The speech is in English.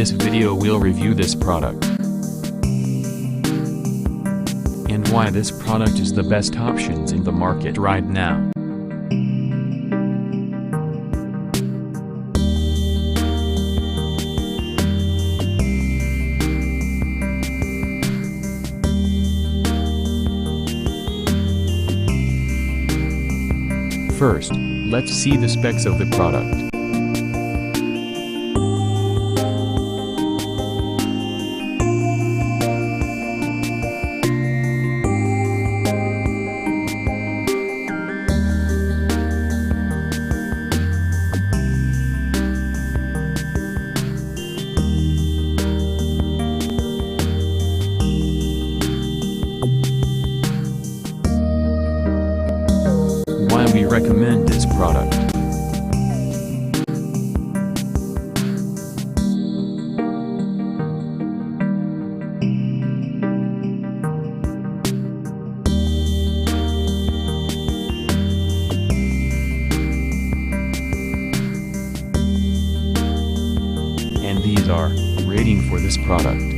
this video we'll review this product and why this product is the best options in the market right now. First, let's see the specs of the product. Why we recommend this product. And these are rating for this product.